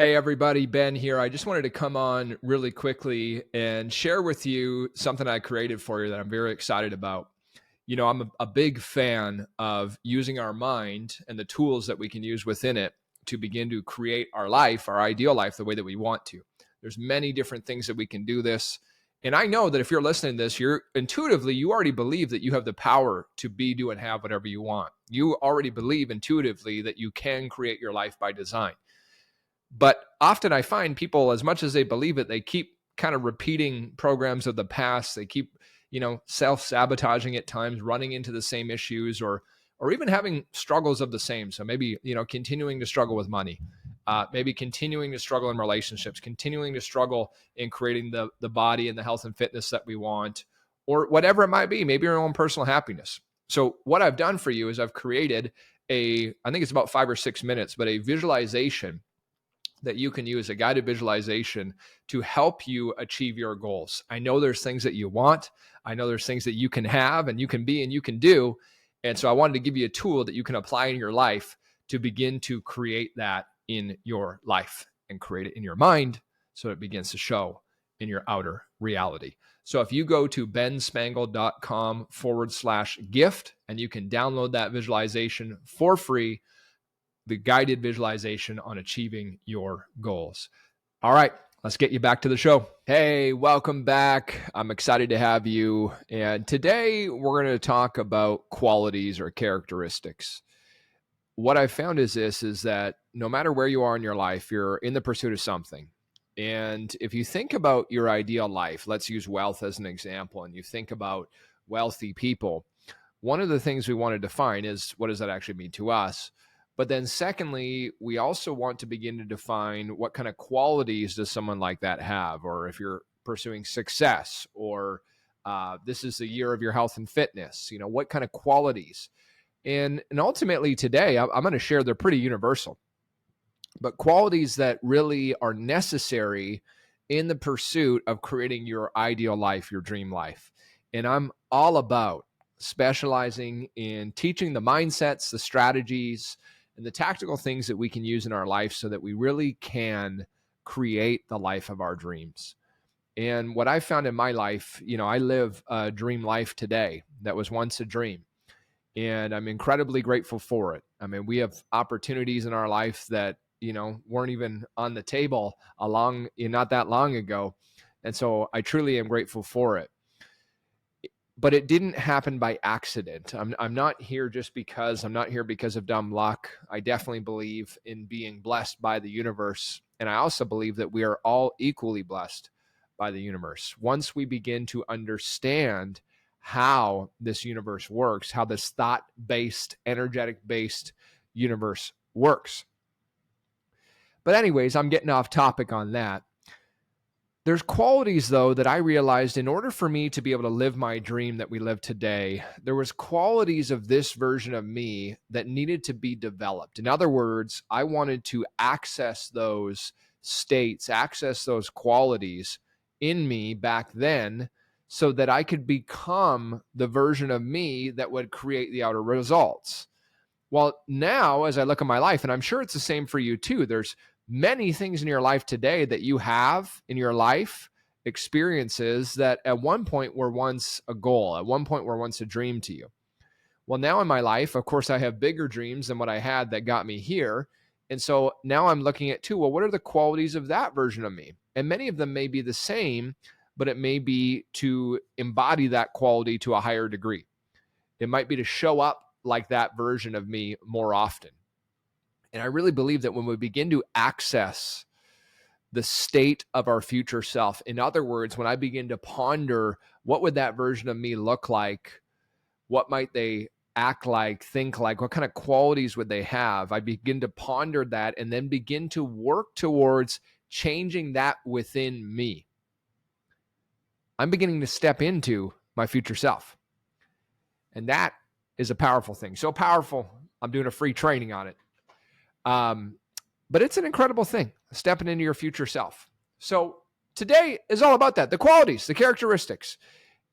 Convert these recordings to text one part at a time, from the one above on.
Hey everybody, Ben here. I just wanted to come on really quickly and share with you something I created for you that I'm very excited about. I'm a big fan of using our mind and the tools that we can use within it to begin to create our life, our ideal life, the way that we want to. There's many different things that we can do this. And I know that if you're listening to this, you already believe that you have the power to be, do, and have whatever you want. You already believe intuitively that you can create your life by design. But often I find people, as much as they believe it, they keep kind of repeating programs of the past. They keep, self-sabotaging at times, running into the same issues or even having struggles of the same. So maybe, continuing to struggle with money, maybe continuing to struggle in relationships, continuing to struggle in creating the body and the health and fitness that we want, or whatever it might be, maybe your own personal happiness. So what I've done for you is I've created I think it's about 5 or 6 minutes, but a visualization that you can use, a guided visualization to help you achieve your goals. I know there's things that you want. I know there's things that you can have and you can be and you can do. And so I wanted to give you a tool that you can apply in your life to begin to create that in your life and create it in your mind so it begins to show in your outer reality. So if you go to benspangle.com/gift and you can download that visualization for free, the guided visualization on achieving your goals. All right, let's get you back to the show. Hey, welcome back. I'm excited to have you. And today we're going to talk about qualities or characteristics. What I found is that no matter where you are in your life, you're in the pursuit of something. And if you think about your ideal life, let's use wealth as an example, and you think about wealthy people, one of the things we want to define is, what does that actually mean to us? But then secondly, we also want to begin to define what kind of qualities does someone like that have, or if you're pursuing success, or this is the year of your health and fitness, what kind of qualities? And ultimately today, I'm going to share, they're pretty universal, but qualities that really are necessary in the pursuit of creating your ideal life, your dream life. And I'm all about specializing in teaching the mindsets, the strategies, and the tactical things that we can use in our life so that we really can create the life of our dreams. And what I found in my life, I live a dream life today that was once a dream. And I'm incredibly grateful for it. I mean, we have opportunities in our life that, weren't even on the table not that long ago. And so I truly am grateful for it. But it didn't happen by accident. I'm not here just because. I'm not here because of dumb luck. I definitely believe in being blessed by the universe. And I also believe that we are all equally blessed by the universe. Once we begin to understand how this universe works, how this thought-based, energetic-based universe works. But anyways, I'm getting off topic on that. There's qualities, though, that I realized in order for me to be able to live my dream that we live today, there was qualities of this version of me that needed to be developed. In other words, I wanted to access those states, access those qualities in me back then so that I could become the version of me that would create the outer results. Well, now, as I look at my life, and I'm sure it's the same for you too, there's many things in your life today that you have in your life, experiences that at one point were once a goal, at one point were once a dream to you. Well, now in my life, of course, I have bigger dreams than what I had that got me here. And so now I'm looking at too, well, what are the qualities of that version of me? And many of them may be the same, but it may be to embody that quality to a higher degree. It might be to show up like that version of me more often. And I really believe that when we begin to access the state of our future self, in other words, when I begin to ponder what would that version of me look like, what might they act like, think like, what kind of qualities would they have, I begin to ponder that and then begin to work towards changing that within me. I'm beginning to step into my future self. And that is a powerful thing. So powerful, I'm doing a free training on it. But it's an incredible thing, stepping into your future self. So today is all about that, the qualities, the characteristics.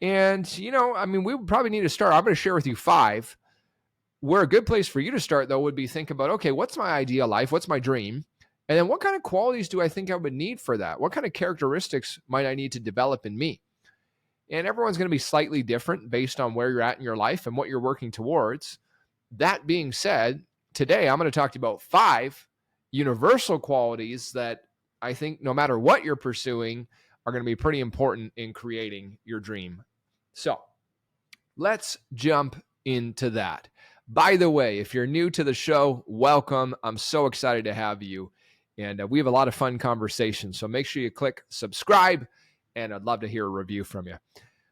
And, we would probably need to start. I'm going to share with you 5. Where a good place for you to start, though, would be think about, okay, what's my ideal life? What's my dream? And then what kind of qualities do I think I would need for that? What kind of characteristics might I need to develop in me? And everyone's going to be slightly different based on where you're at in your life and what you're working towards. That being said, today I'm going to talk to you about 5 universal qualities that I think no matter what you're pursuing are going to be pretty important in creating your dream. So let's jump into that. By the way, if you're new to the show, welcome. I'm so excited to have you. And we have a lot of fun conversations. So make sure you click subscribe, and I'd love to hear a review from you.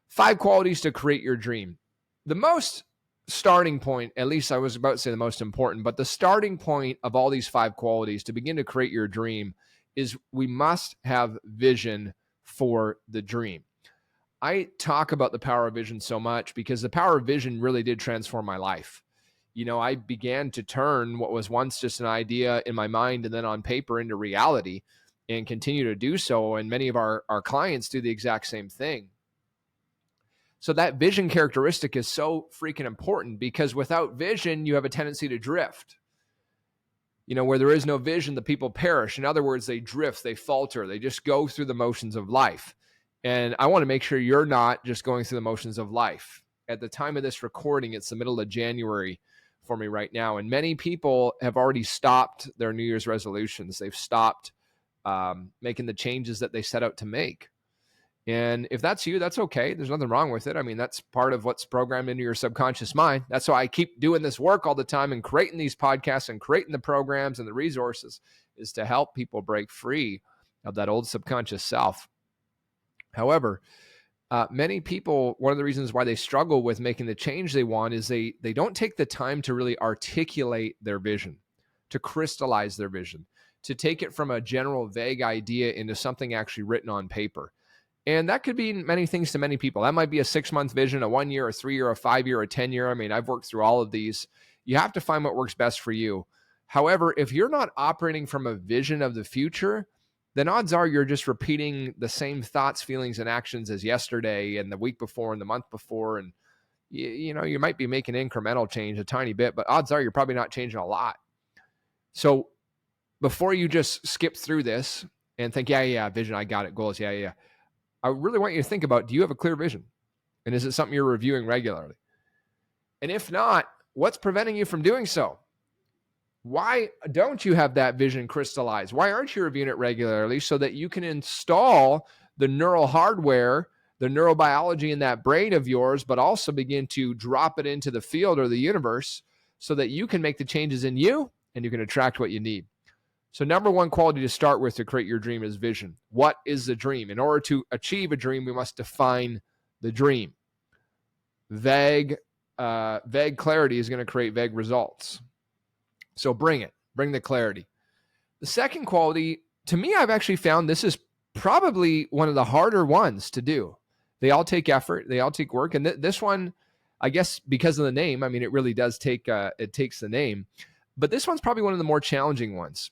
5 qualities to create your dream. The most starting point, at least I was about to say the most important, but the starting point of all these 5 qualities to begin to create your dream is we must have vision for the dream. I talk about the power of vision so much because the power of vision really did transform my life. I began to turn what was once just an idea in my mind and then on paper into reality, and continue to do so. And many of our clients do the exact same thing. So that vision characteristic is so freaking important, because without vision, you have a tendency to drift. Where there is no vision, the people perish. In other words, they drift, they falter, they just go through the motions of life. And I want to make sure you're not just going through the motions of life. At the time of this recording, it's the middle of January for me right now. And many people have already stopped their New Year's resolutions. They've stopped making the changes that they set out to make. And if that's you, that's okay. There's nothing wrong with it. I mean, that's part of what's programmed into your subconscious mind. That's why I keep doing this work all the time and creating these podcasts and creating the programs and the resources, is to help people break free of that old subconscious self. However, many people, one of the reasons why they struggle with making the change they want is they don't take the time to really articulate their vision, to crystallize their vision, to take it from a general vague idea into something actually written on paper. And that could be many things to many people. That might be a 6-month vision, a 1 year, a 3 year, a 5 year, a 10 year. I mean, I've worked through all of these. You have to find what works best for you. However, if you're not operating from a vision of the future, then odds are you're just repeating the same thoughts, feelings, and actions as yesterday and the week before and the month before. And, you might be making incremental change a tiny bit, but odds are you're probably not changing a lot. So before you just skip through this and think, yeah, vision, I got it, goals, yeah. I really want you to think about, do you have a clear vision? And is it something you're reviewing regularly? And if not, what's preventing you from doing so? Why don't you have that vision crystallized? Why aren't you reviewing it regularly so that you can install the neural hardware, the neurobiology in that brain of yours, but also begin to drop it into the field or the universe so that you can make the changes in you and you can attract what you need? So number 1 quality to start with to create your dream is vision. What is the dream? In order to achieve a dream, we must define the dream. Vague clarity is going to create vague results. So bring the clarity. The second quality, to me, I've actually found this is probably one of the harder ones to do. They all take effort. They all take work. And this one, I guess because of the name, I mean, it really does it takes the name. But this one's probably one of the more challenging ones.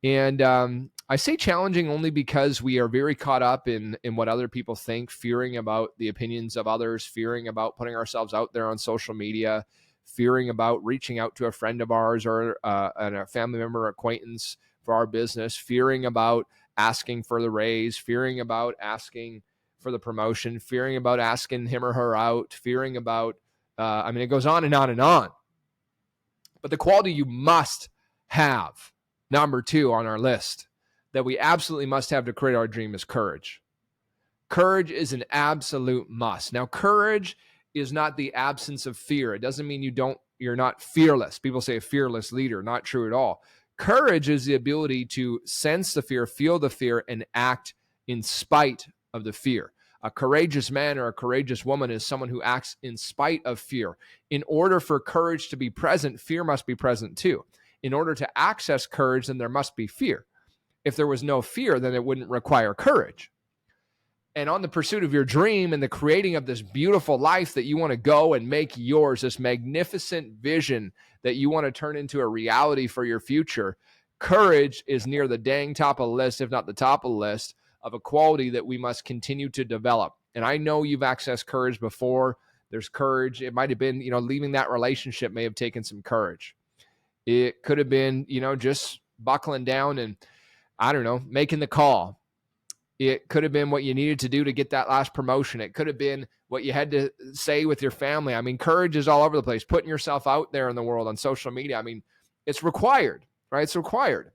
And I say challenging only because we are very caught up in what other people think, fearing about the opinions of others, fearing about putting ourselves out there on social media, fearing about reaching out to a friend of ours or a family member or acquaintance for our business, fearing about asking for the raise, fearing about asking for the promotion, fearing about asking him or her out, fearing about, it goes on and on and on. But the quality you must have, number 2 on our list, that we absolutely must have to create our dream is courage. Courage is an absolute must. Now, courage is not the absence of fear. It doesn't mean you're not fearless. People say a fearless leader. Not true at all. Courage is the ability to sense the fear, feel the fear, and act in spite of the fear. A courageous man or a courageous woman is someone who acts in spite of fear. In order for courage to be present, fear must be present too. In order to access courage, then there must be fear. If there was no fear, then it wouldn't require courage. And on the pursuit of your dream and the creating of this beautiful life that you want to go and make yours, this magnificent vision that you want to turn into a reality for your future, courage is near the dang top of the list, if not the top of the list, of a quality that we must continue to develop. And I know you've accessed courage before. There's courage. It might have been, leaving that relationship may have taken some courage. It could have been, just buckling down and I don't know, making the call. It could have been what you needed to do to get that last promotion. It could have been what you had to say with your family. I mean, courage is all over the place. Putting yourself out there in the world on social media. I mean, it's required, right? It's required.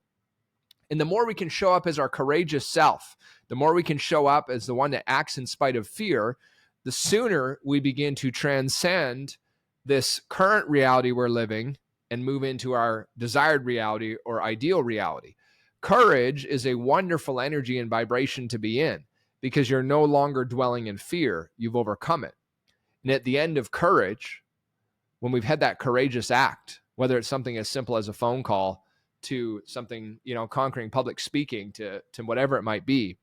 And the more we can show up as our courageous self, the more we can show up as the one that acts in spite of fear, the sooner we begin to transcend this current reality we're living and move into our desired reality or ideal reality. Courage is a wonderful energy and vibration to be in because you're no longer dwelling in fear. You've overcome it. And at the end of courage, when we've had that courageous act, whether it's something as simple as a phone call to something, conquering public speaking to whatever it might be,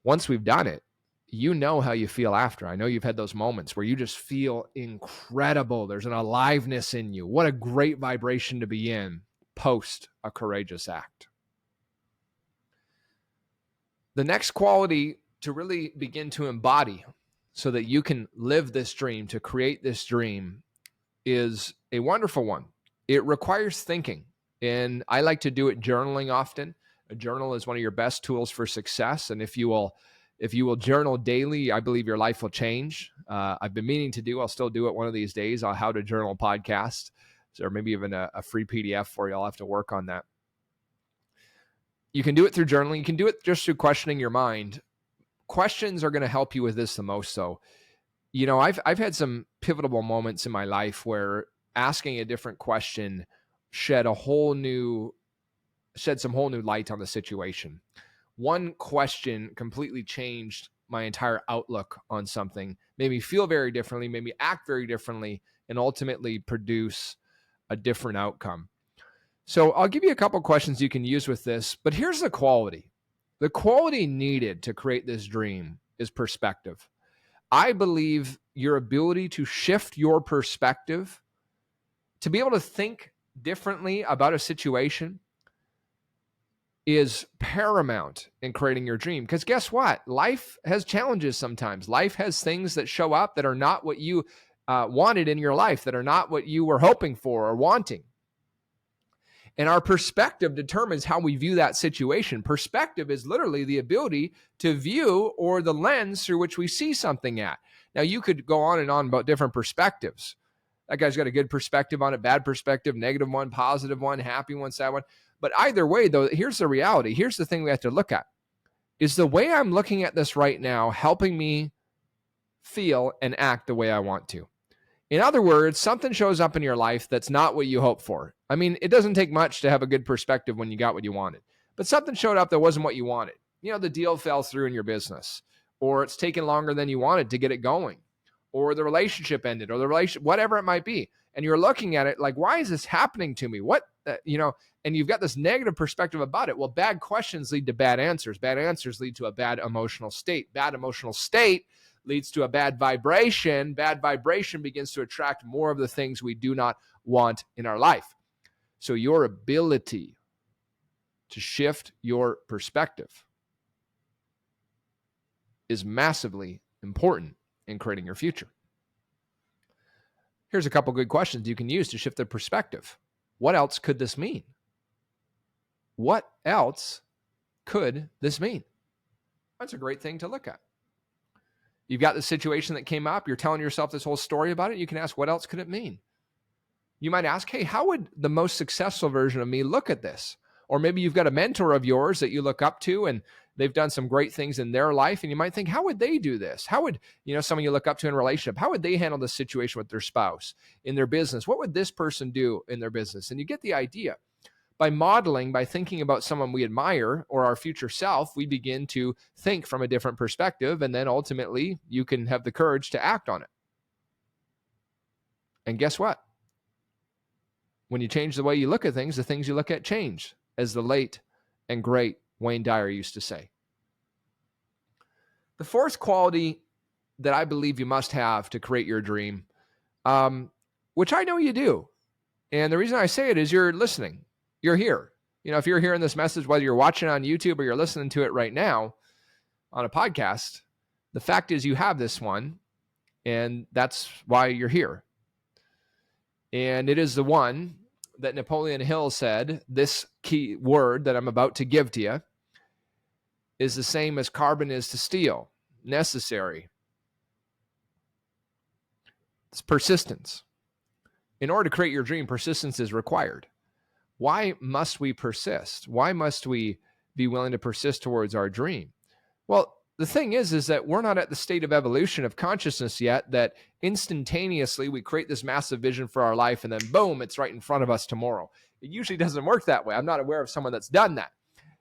once we've done it, you know how you feel after. I know you've had those moments where you just feel incredible. There's an aliveness in you. What a great vibration to be in post a courageous act. The next quality to really begin to embody so that you can live this dream, to create this dream, is a wonderful one. It requires thinking. And I like to do it journaling often. A journal is one of your best tools for success. And if you will journal daily, I believe your life will change. I've been meaning to I'll still do it one of these days on How to Journal podcast, or maybe even a free PDF for you. I'll have to work on that. You can do it through journaling. You can do it just through questioning your mind. Questions are going to help you with this the most. So, I've had some pivotal moments in my life where asking a different question shed some whole new light on the situation. One question completely changed my entire outlook on something, made me feel very differently, made me act very differently, and ultimately produce a different outcome. So I'll give you a couple questions you can use with this, but here's the quality. The quality needed to create this dream is perspective. I believe your ability to shift your perspective, to be able to think differently about a situation, is paramount in creating your dream. Because guess what? Life has challenges sometimes. Life has things that show up that are not what you wanted in your life, that are not what you were hoping for or wanting. And our perspective determines how we view that situation. Perspective is literally the ability to view, or the lens through which we see something at. Now, you could go on and on about different perspectives. That guy's got a good perspective on it, bad perspective, negative one, positive one, happy one, sad one. But either way, though, here's the reality. Here's the thing we have to look at. Is the way I'm looking at this right now helping me feel and act the way I want to? In other words, something shows up in your life that's not what you hoped for. I mean, it doesn't take much to have a good perspective when you got what you wanted. But something showed up that wasn't what you wanted. The deal fell through in your business, or it's taken longer than you wanted to get it going, or the relationship ended, or whatever it might be. And you're looking at it like, why is this happening to me? And you've got this negative perspective about it. Well, bad questions lead to bad answers. Bad answers lead to a bad emotional state. Bad emotional state leads to a bad vibration. Bad vibration begins to attract more of the things we do not want in our life. So your ability to shift your perspective is massively important in creating your future. Here's a couple good questions you can use to shift the perspective. What else could this mean? What else could this mean? That's a great thing to look at. You've got the situation that came up. You're telling yourself this whole story about it. You can ask, what else could it mean? You might ask, hey, how would the most successful version of me look at this? Or maybe you've got a mentor of yours that you look up to and they've done some great things in their life. And you might think, how would they do this? How would, someone you look up to in a relationship, how would they handle this situation with their spouse, in their business? What would this person do in their business? And you get the idea. By modeling, by thinking about someone we admire or our future self, we begin to think from a different perspective. And then ultimately, you can have the courage to act on it. And guess what? When you change the way you look at things, the things you look at change, as the late and great Wayne Dyer used to say. The fourth quality that I believe you must have to create your dream, which I know you do. And the reason I say it is you're listening. You're here. If you're hearing this message, whether you're watching on YouTube or you're listening to it right now on a podcast, the fact is you have this one, and that's why you're here. And it is the one that Napoleon Hill said, this key word that I'm about to give to you is the same as carbon is to steel, necessary. It's persistence. In order to create your dream, persistence is required. Why must we persist? Why must we be willing to persist towards our dream? Well, the thing is that we're not at the state of evolution of consciousness yet that instantaneously we create this massive vision for our life and then boom, it's right in front of us tomorrow. It usually doesn't work that way. I'm not aware of someone that's done that.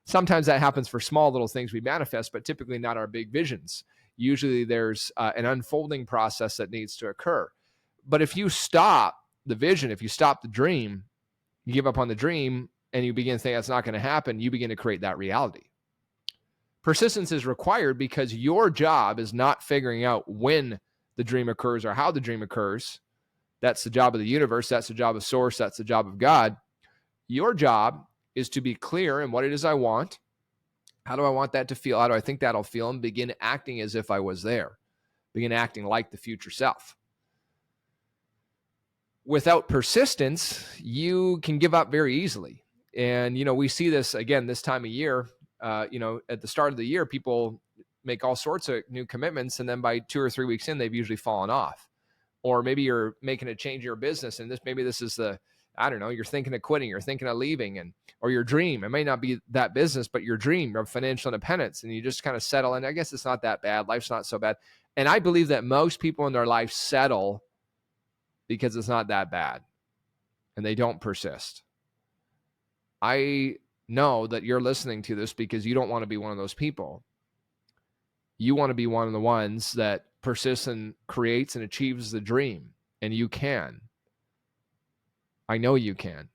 Sometimes that happens for small little things we manifest, but typically not our big visions. Usually there's an unfolding process that needs to occur. But if you stop the vision, if you stop the dream, you give up on the dream and you begin to think that's not going to happen, you begin to create that reality. Persistence is required because your job is not figuring out when the dream occurs or how the dream occurs. That's the job of the universe. That's the job of source. That's the job of God. Your job is to be clear in what it is I want. How do I want that to feel? How do I think that'll feel? And begin acting as if I was there. Begin acting like the future self. Without persistence, you can give up very easily. And, we see this again this time of year. At the start of the year, people make all sorts of new commitments. And then by 2 or 3 weeks in, they've usually fallen off. Or maybe you're making a change in your business. And maybe this is you're thinking of quitting, you're thinking of leaving, or your dream. It may not be that business, but your dream of financial independence. And you just kind of settle. And I guess it's not that bad. Life's not so bad. And I believe that most people in their life settle because it's not that bad and they don't persist. I know that you're listening to this because you don't want to be one of those people. You want to be one of the ones that persists and creates and achieves the dream, and you can. I know you can.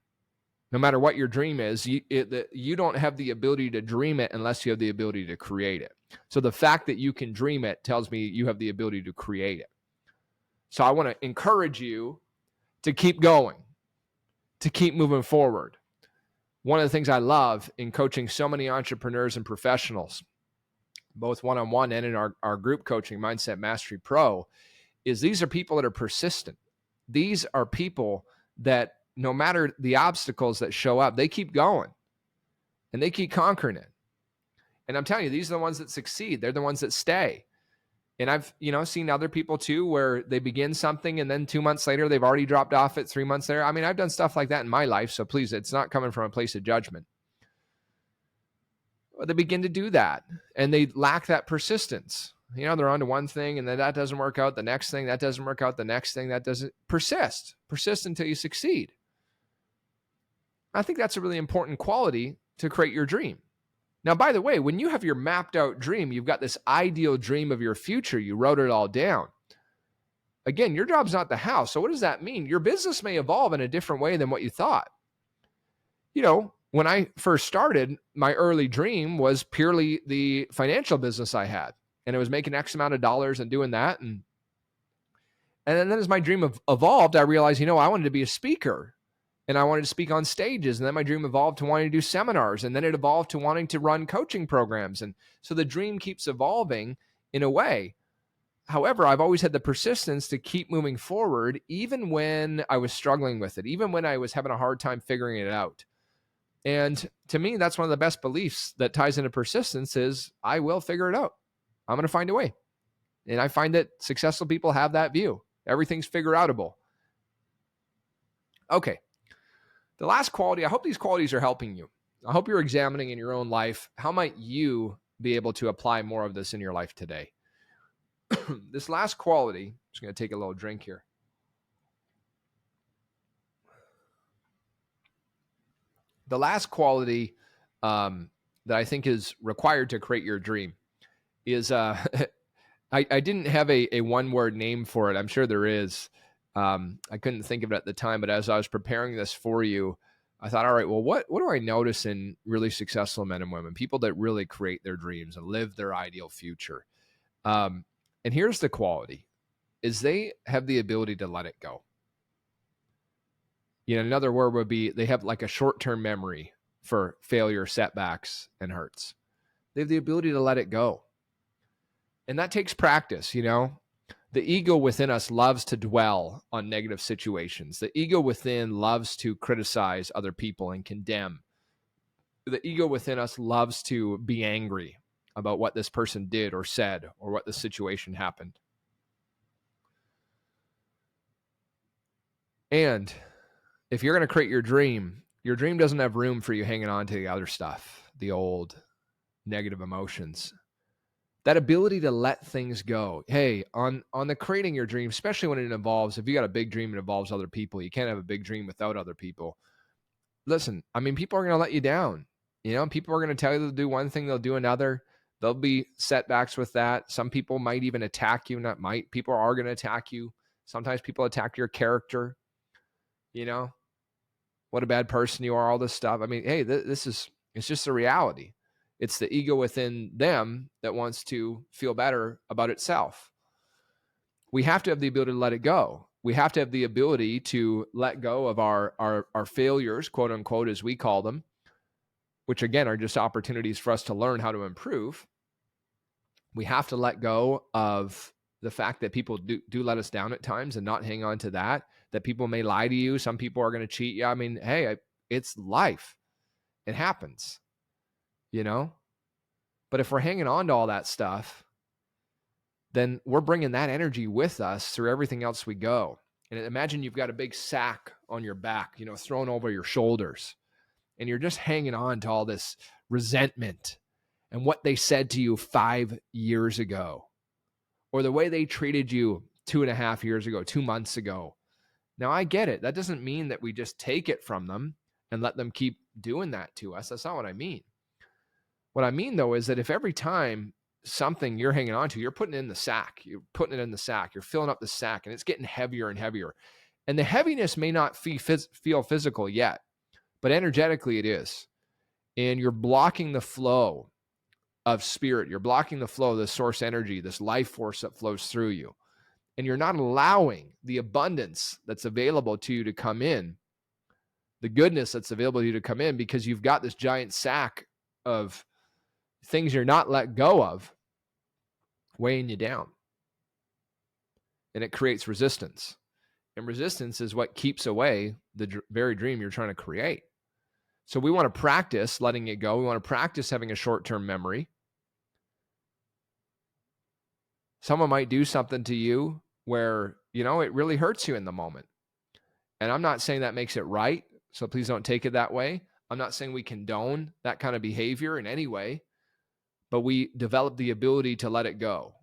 No matter what your dream is, you don't have the ability to dream it unless you have the ability to create it. So the fact that you can dream it tells me you have the ability to create it. So I want to encourage you to keep going, to keep moving forward. One of the things I love in coaching so many entrepreneurs and professionals, both one-on-one and in our group coaching, Mindset Mastery Pro, is these are people that are persistent. These are people that no matter the obstacles that show up, they keep going and they keep conquering it. And I'm telling you, these are the ones that succeed. They're the ones that stay. And I've, seen other people too, where they begin something and then 2 months later, they've already dropped off it. 3 months later. I mean, I've done stuff like that in my life. So please, it's not coming from a place of judgment. But they begin to do that and they lack that persistence. They're on to one thing and then that doesn't work out. The next thing, that doesn't work out. The next thing, that doesn't persist until you succeed. I think that's a really important quality to create your dream. Now, by the way, when you have your mapped out dream, you've got this ideal dream of your future. You wrote it all down. Again, your job's not the house. So what does that mean? Your business may evolve in a different way than what you thought. When I first started, my early dream was purely the financial business I had. And it was making X amount of dollars and doing that. And then as my dream evolved, I realized, I wanted to be a speaker. And I wanted to speak on stages. And then my dream evolved to wanting to do seminars. And then it evolved to wanting to run coaching programs. And so the dream keeps evolving in a way. However, I've always had the persistence to keep moving forward, even when I was struggling with it, even when I was having a hard time figuring it out. And to me, that's one of the best beliefs that ties into persistence is I will figure it out. I'm going to find a way. And I find that successful people have that view. Everything's figure outable. Okay. The last quality, I hope these qualities are helping you. I hope you're examining in your own life, how might you be able to apply more of this in your life today? This last quality, I'm just going to take a little drink here. The last quality that I think is required to create your dream is, I didn't have a one-word name for it. I'm sure there is. I couldn't think of it at the time, but as I was preparing this for you, I thought, all right, well, what do I notice in really successful men and women, people that really create their dreams and live their ideal future? And here's the quality, is they have the ability to let it go. Another word would be they have like a short-term memory for failure, setbacks, and hurts. They have the ability to let it go. And that takes practice, The ego within us loves to dwell on negative situations. The ego within loves to criticize other people and condemn. The ego within us loves to be angry about what this person did or said or what the situation happened. And if you're going to create your dream doesn't have room for you hanging on to the other stuff, the old negative emotions. That ability to let things go. Hey, on the creating your dream, especially when it involves, if you got a big dream, it involves other people. You can't have a big dream without other people. Listen, I mean, people are going to let you down. You know, people are going to tell you to do one thing, they'll do another. There'll be setbacks with that. Some people might even attack you. Not might. People are going to attack you. Sometimes people attack your character. You know, what a bad person you are, all this stuff. I mean, hey, it's just a reality. It's the ego within them that wants to feel better about itself. We have to have the ability to let it go. We have to have the ability to let go of our failures, quote unquote, as we call them, which again are just opportunities for us to learn how to improve. We have to let go of the fact that people do let us down at times and not hang on to that people may lie to you. Some people are going to cheat you. I mean, hey, it's life. It happens, you know? But if we're hanging on to all that stuff, then we're bringing that energy with us through everything else we go. And imagine you've got a big sack on your back, you know, thrown over your shoulders, and you're just hanging on to all this resentment and what they said to you 5 years ago, or the way they treated you 2.5 years ago, 2 months ago. Now, I get it. That doesn't mean that we just take it from them and let them keep doing that to us. That's not what I mean. What I mean, though, is that if every time something you're hanging on to, you're putting it in the sack, you're filling up the sack, and it's getting heavier and heavier. And the heaviness may not feel physical yet, but energetically it is. And you're blocking the flow of spirit. You're blocking the flow of the source energy, this life force that flows through you. And you're not allowing the abundance that's available to you to come in, the goodness that's available to you to come in, because you've got this giant sack of things you're not let go of weighing you down. And it creates resistance. And resistance is what keeps away the very dream you're trying to create. So we want to practice letting it go. We want to practice having a short-term memory. Someone might do something to you where, you know, it really hurts you in the moment. And I'm not saying that makes it right, so please don't take it that way. I'm not saying we condone that kind of behavior in any way, but we develop the ability to let it go,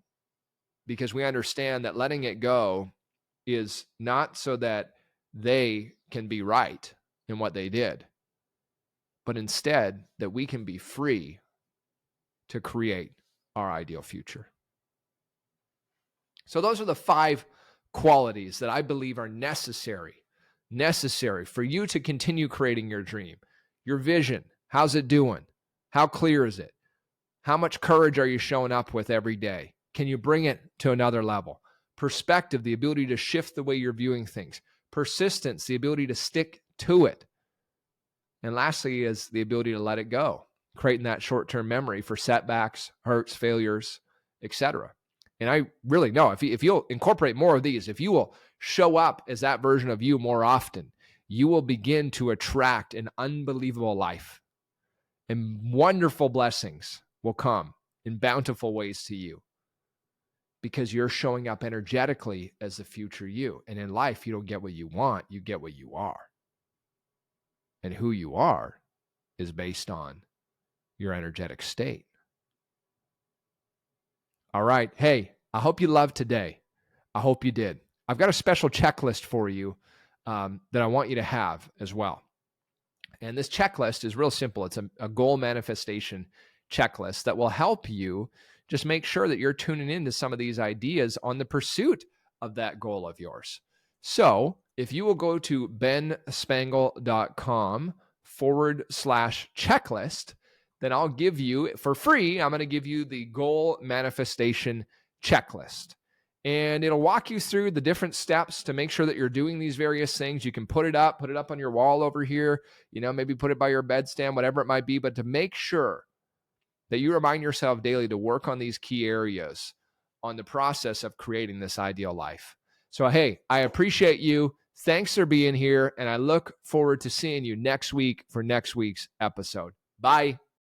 because we understand that letting it go is not so that they can be right in what they did, but instead that we can be free to create our ideal future. So those are the 5 qualities that I believe are necessary for you to continue creating your dream. Your vision, how's it doing? How clear is it? How much courage are you showing up with every day? Can you bring it to another level? Perspective, the ability to shift the way you're viewing things. Persistence, the ability to stick to it. And lastly is the ability to let it go, creating that short-term memory for setbacks, hurts, failures, etc. And I really know if you'll incorporate more of these, if you will show up as that version of you more often, you will begin to attract an unbelievable life, and wonderful blessings will come in bountiful ways to you, because you're showing up energetically as the future you. And in life, you don't get what you want, you get what you are. And who you are is based on your energetic state. All right. Hey, I hope you loved today. I hope you did. I've got a special checklist for you that I want you to have as well. And this checklist is real simple. It's a goal manifestation checklist that will help you just make sure that you're tuning into some of these ideas on the pursuit of that goal of yours. So if you will go to benspangle.com/checklist, then I'll give you for free, I'm going to give you the goal manifestation checklist. And it'll walk you through the different steps to make sure that you're doing these various things. You can put it up on your wall over here, you know, maybe put it by your bedstand, whatever it might be, but to make sure that you remind yourself daily to work on these key areas on the process of creating this ideal life. So, hey, I appreciate you. Thanks for being here. And I look forward to seeing you next week for next week's episode. Bye.